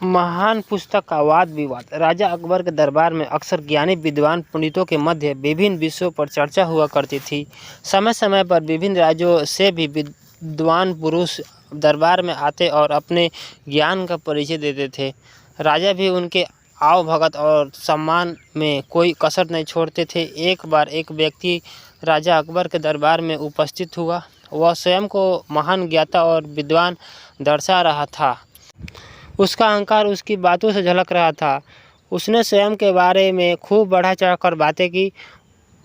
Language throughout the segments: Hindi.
महान पुस्तक का वाद विवाद। राजा अकबर के दरबार में अक्सर ज्ञानी विद्वान पंडितों के मध्य विभिन्न विषयों पर चर्चा हुआ करती थी। समय समय पर विभिन्न राज्यों से भी विद्वान पुरुष दरबार में आते और अपने ज्ञान का परिचय देते थे। राजा भी उनके आवभगत और सम्मान में कोई कसर नहीं छोड़ते थे। एक बार एक व्यक्ति राजा अकबर के दरबार में उपस्थित हुआ। वह स्वयं को महान ज्ञाता और विद्वान दर्शा रहा था। उसका अहंकार उसकी बातों से झलक रहा था। उसने स्वयं के बारे में खूब बढ़ा चढ़कर बातें की।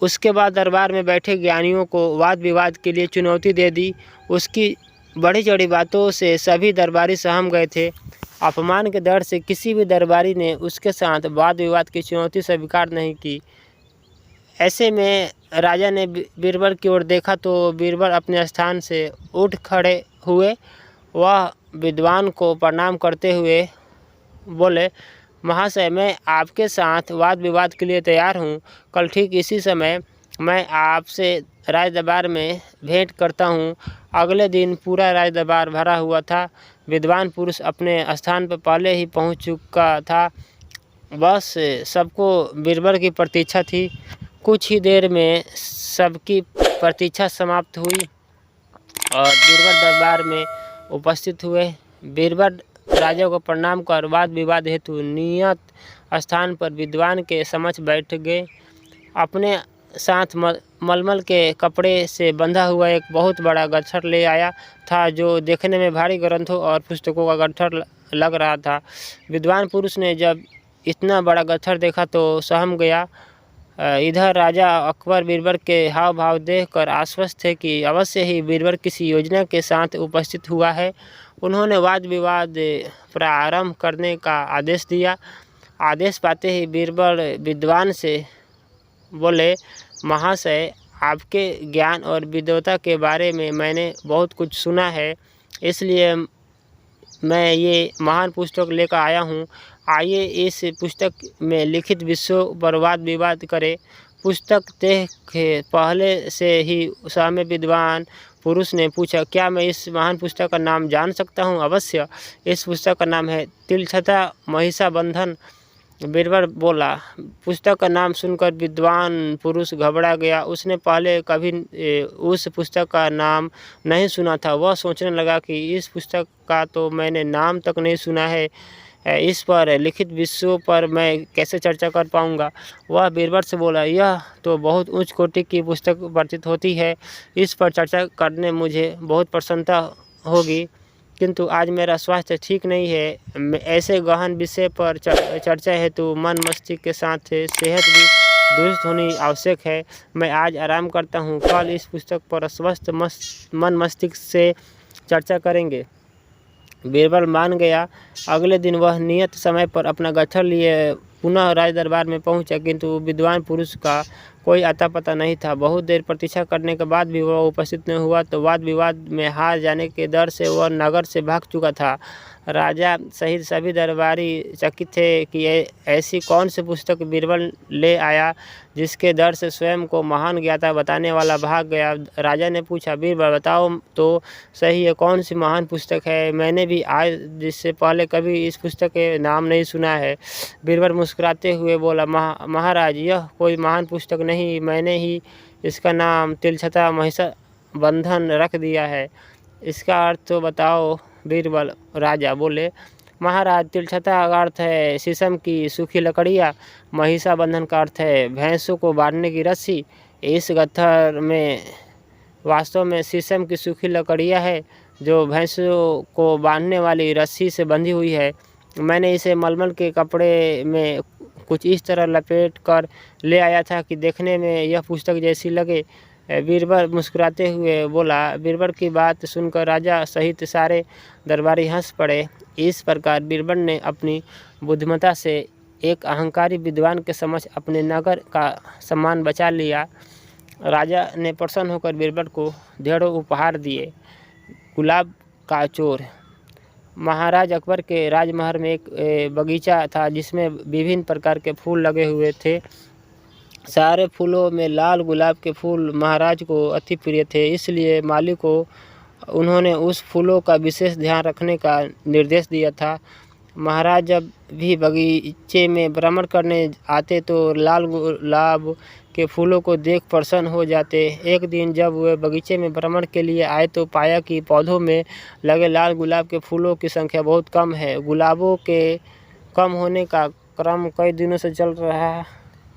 उसके बाद दरबार में बैठे ज्ञानियों को वाद विवाद के लिए चुनौती दे दी। उसकी बढ़ी चढ़ी बातों से सभी दरबारी सहम गए थे। अपमान के डर से किसी भी दरबारी ने उसके साथ वाद विवाद की चुनौती स्वीकार नहीं की। ऐसे में राजा ने बीरबल की ओर देखा तो बीरबल अपने स्थान से उठ खड़े हुए। वह विद्वान को प्रणाम करते हुए बोले, महाशय, मैं आपके साथ वाद विवाद के लिए तैयार हूँ। कल ठीक इसी समय मैं आपसे राज दरबार में भेंट करता हूँ। अगले दिन पूरा राज दरबार भरा हुआ था। विद्वान पुरुष अपने स्थान पर पहले ही पहुँच चुका था। बस सबको बीरबल की प्रतीक्षा थी। कुछ ही देर में सबकी प्रतीक्षा समाप्त हुई और बीरबल दरबार में उपस्थित हुए। बीरबल राजा को प्रणाम कर वाद विवाद हेतु नियत स्थान पर विद्वान के समक्ष बैठ गए। अपने साथ मलमल के कपड़े से बंधा हुआ एक बहुत बड़ा गट्ठर ले आया था, जो देखने में भारी ग्रंथों और पुस्तकों का गट्ठर लग रहा था। विद्वान पुरुष ने जब इतना बड़ा गट्ठर देखा तो सहम गया। इधर राजा अकबर बीरबल के हाव भाव देखकर आश्वस्त थे कि अवश्य ही बीरबल किसी योजना के साथ उपस्थित हुआ है। उन्होंने वाद विवाद प्रारंभ करने का आदेश दिया। आदेश पाते ही बीरबल विद्वान से बोले, महाशय, आपके ज्ञान और विद्वता के बारे में मैंने बहुत कुछ सुना है, इसलिए मैं ये महान पुस्तक लेकर आया हूँ। आइए इस पुस्तक में लिखित विषयों पर वाद विवाद करें। पुस्तक देख के पहले से ही सामने विद्वान पुरुष ने पूछा, क्या मैं इस महान पुस्तक का नाम जान सकता हूँ? अवश्य। इस पुस्तक का नाम है तिलछता महिषाबंधन। बीरबल बोला। पुस्तक का नाम सुनकर विद्वान पुरुष घबरा गया। उसने पहले कभी उस पुस्तक का नाम नहीं सुना था। वह सोचने लगा कि इस पुस्तक का तो मैंने नाम तक नहीं सुना है, इस पर लिखित विषयों पर मैं कैसे चर्चा कर पाऊंगा। वह बीरबल से बोला, यह तो बहुत उच्च कोटि की पुस्तक प्रतीत होती है। इस पर चर्चा करने मुझे बहुत प्रसन्नता होगी, किंतु आज मेरा स्वास्थ्य ठीक नहीं है। ऐसे गहन विषय पर चर्चा हेतु मन मस्तिष्क के साथ सेहत भी दुरुस्त होनी आवश्यक है। मैं आज आराम करता हूँ। कल इस पुस्तक पर स्वस्थ मन मस्तिष्क से चर्चा करेंगे। बीरबल मान गया। अगले दिन वह नियत समय पर अपना गट्ठर लिए पुनः राज दरबार में पहुंचा, किंतु विद्वान पुरुष का कोई आता पता नहीं था। बहुत देर प्रतीक्षा करने के बाद भी वह उपस्थित नहीं हुआ तो वाद विवाद में हार जाने के डर से वह नगर से भाग चुका था। राजा सहित सभी दरबारी चकित थे कि ऐसी कौन सी पुस्तक बीरबल ले आया जिसके डर से स्वयं को महान ज्ञाता बताने वाला भाग गया। राजा ने पूछा, बीरबल, बताओ तो सही, है कौन सी महान पुस्तक है? मैंने भी आज जिससे पहले कभी इस पुस्तक के नाम नहीं सुना है। बीरबल मुस्कुराते हुए बोला, महाराज, यह कोई महान पुस्तक नहीं, मैंने ही इसका नाम तिलछता महिषाबंधन रख दिया है। इसका अर्थ तो बताओ। बीरबल राजा बोले, महाराज, तिलछता का अर्थ है शीशम की सूखी लकड़ियाँ, महिषाबंधन का अर्थ है भैंसों को बांधने की रस्सी। इस गट्ठर में वास्तव में शीशम की सूखी लकड़ियाँ है जो भैंसों को बांधने वाली रस्सी से बंधी हुई है। मैंने इसे मलमल के कपड़े में कुछ इस तरह लपेट कर ले आया था कि देखने में यह पुस्तक जैसी लगे। बीरबल मुस्कुराते हुए बोला। बीरबल की बात सुनकर राजा सहित सारे दरबारी हंस पड़े। इस प्रकार बीरबल ने अपनी बुद्धिमत्ता से एक अहंकारी विद्वान के समक्ष अपने नगर का सम्मान बचा लिया। राजा ने प्रसन्न होकर बीरबल को ढेरों उपहार दिए। गुलाब का चोर। महाराज अकबर के राजमहल में एक बगीचा था जिसमें विभिन्न प्रकार के फूल लगे हुए थे। सारे फूलों में लाल गुलाब के फूल महाराज को अति प्रिय थे, इसलिए माली को उन्होंने उस फूलों का विशेष ध्यान रखने का निर्देश दिया था। महाराज जब भी बगीचे में भ्रमण करने आते तो लाल गुलाब के फूलों को देख प्रसन्न हो जाते। एक दिन जब वे बगीचे में भ्रमण के लिए आए तो पाया कि पौधों में लगे लाल गुलाब के फूलों की संख्या बहुत कम है। गुलाबों के कम होने का क्रम कई दिनों से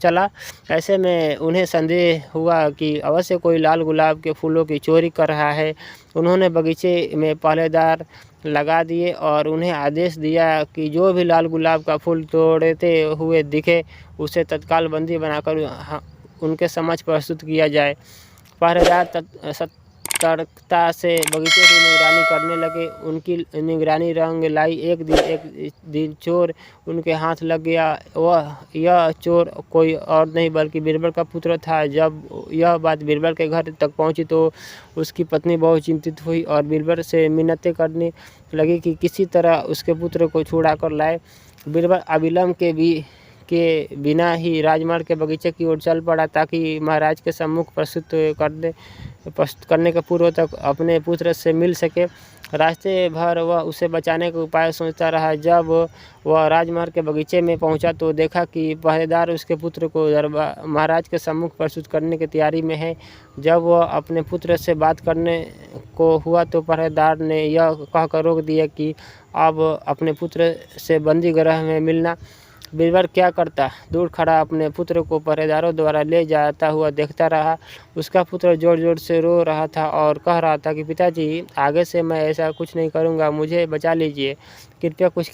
चला। ऐसे में उन्हें संदेह हुआ कि अवश्य कोई लाल गुलाब के फूलों की चोरी कर रहा है। उन्होंने बगीचे में पहरेदार लगा दिए और उन्हें आदेश दिया कि जो भी लाल गुलाब का फूल तोड़ते हुए दिखे उसे तत्काल बंदी बनाकर उनके समक्ष प्रस्तुत किया जाए। पहरेदार सतर्कता से बगीचे की निगरानी करने लगे। उनकी निगरानी रंग लाई। एक दिन चोर उनके हाथ लग गया। यह चोर कोई और नहीं बल्कि बीरबल का पुत्र था। जब यह बात बीरबल के घर तक पहुंची तो उसकी पत्नी बहुत चिंतित हुई और बीरबल से मिन्नतें करने लगी कि किसी तरह उसके पुत्र को छुड़ा कर लाए। बीरबल अविलंब के बिना ही राजमार्ग के बगीचे की ओर चल पड़ा ताकि महाराज के सम्मुख प्रस्तुत करने के पूर्व तक अपने पुत्र से मिल सके। रास्ते भर वह उसे बचाने का उपाय सोचता रहा। जब वह राजमार्ग के बगीचे में पहुंचा तो देखा कि पहरेदार उसके पुत्र को महाराज के सम्मुख प्रस्तुत करने की तैयारी में है। जब वह अपने पुत्र से बात करने को हुआ तो पहरेदार ने यह कहकर रोक दिया कि अब अपने पुत्र से बंदी गृह में मिलना। बीरबल क्या करता, दूर खड़ा अपने पुत्र को पहरेदारों द्वारा ले जाता हुआ देखता रहा। उसका पुत्र जोर जोर से रो रहा था और कह रहा था कि पिताजी, आगे से मैं ऐसा कुछ नहीं करूँगा, मुझे बचा लीजिए, कृपया कुछ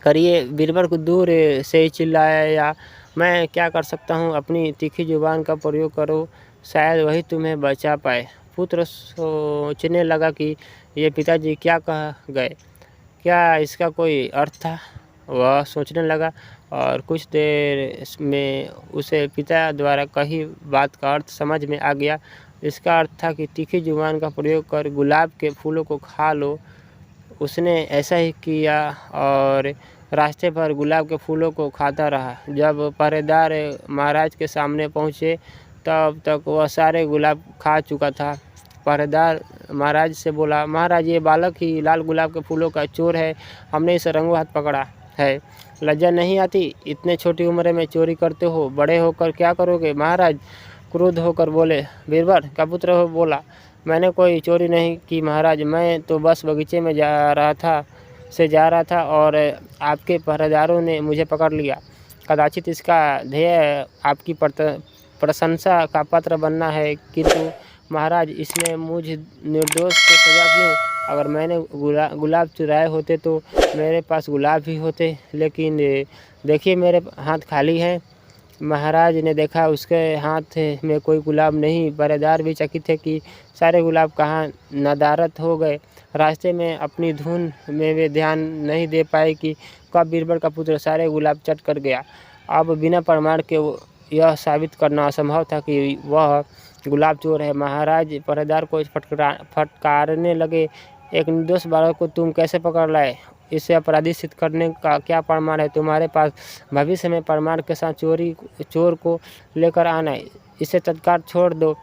करिए। बीरबल को दूर से ही चिल्लाया, मैं क्या कर सकता हूँ, अपनी तीखी जुबान का प्रयोग करो, शायद वही तुम्हें बचा पाए। पुत्र सोचने लगा कि ये पिताजी क्या कह गए, क्या इसका कोई अर्थ था। वह सोचने लगा और कुछ देर में उसे पिता द्वारा कही बात का अर्थ समझ में आ गया। इसका अर्थ था कि तीखी जुबान का प्रयोग कर गुलाब के फूलों को खा लो। उसने ऐसा ही किया और रास्ते पर गुलाब के फूलों को खाता रहा। जब पहरेदार महाराज के सामने पहुँचे तब तक वह सारे गुलाब खा चुका था। पहरेदार महाराज से बोला, महाराज, ये बालक ही लाल गुलाब के फूलों का चोर है। हमने इसे रंगों हाथ पकड़ा है। लज्जा नहीं आती? इतने छोटी उम्र में चोरी करते हो, बड़े होकर क्या करोगे? महाराज क्रोध होकर बोले। बीरबल का पुत्र बोला, मैंने कोई चोरी नहीं की महाराज, मैं तो बस बगीचे में जा रहा था और आपके पहरेदारों ने मुझे पकड़ लिया। कदाचित इसका ध्येय आपकी प्रशंसा का पात्र बनना है, किंतु महाराज इसमें मुझ निर्दोष को सजा क्यों? अगर मैंने गुलाब चुराए होते तो मेरे पास गुलाब ही होते, लेकिन देखिए मेरे हाथ खाली हैं। महाराज ने देखा उसके हाथ में कोई गुलाब नहीं। पहरेदार भी चकित थे कि सारे गुलाब कहाँ नदारद हो गए। रास्ते में अपनी धुन में वे ध्यान नहीं दे पाए कि कब बीरबल का पुत्र सारे गुलाब चट कर गया। अब बिना प्रमाण के यह साबित करना असंभव था कि वह गुलाब चोर है। महाराज पहरेदार को फटकारने लगे, एक निर्दोष बालक को तुम कैसे पकड़ लाए? इसे अपराधी सिद्ध करने का क्या प्रमाण है? तुम्हारे पास भविष्य में प्रमाण के साथ चोर को लेकर आना, इसे तत्काल छोड़ दो।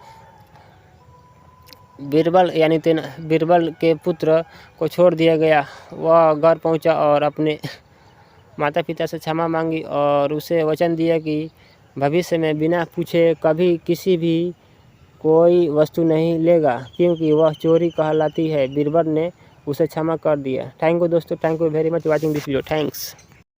बीरबल के पुत्र को छोड़ दिया गया। वह घर पहुंचा और अपने माता पिता से क्षमा मांगी और उसे वचन दिया कि भविष्य में बिना पूछे कभी किसी भी कोई वस्तु नहीं लेगा, क्योंकि वह चोरी कहलाती है। बीरबल ने उसे क्षमा कर दिया। थैंक यू दोस्तों, thank you very much watching this video, thanks.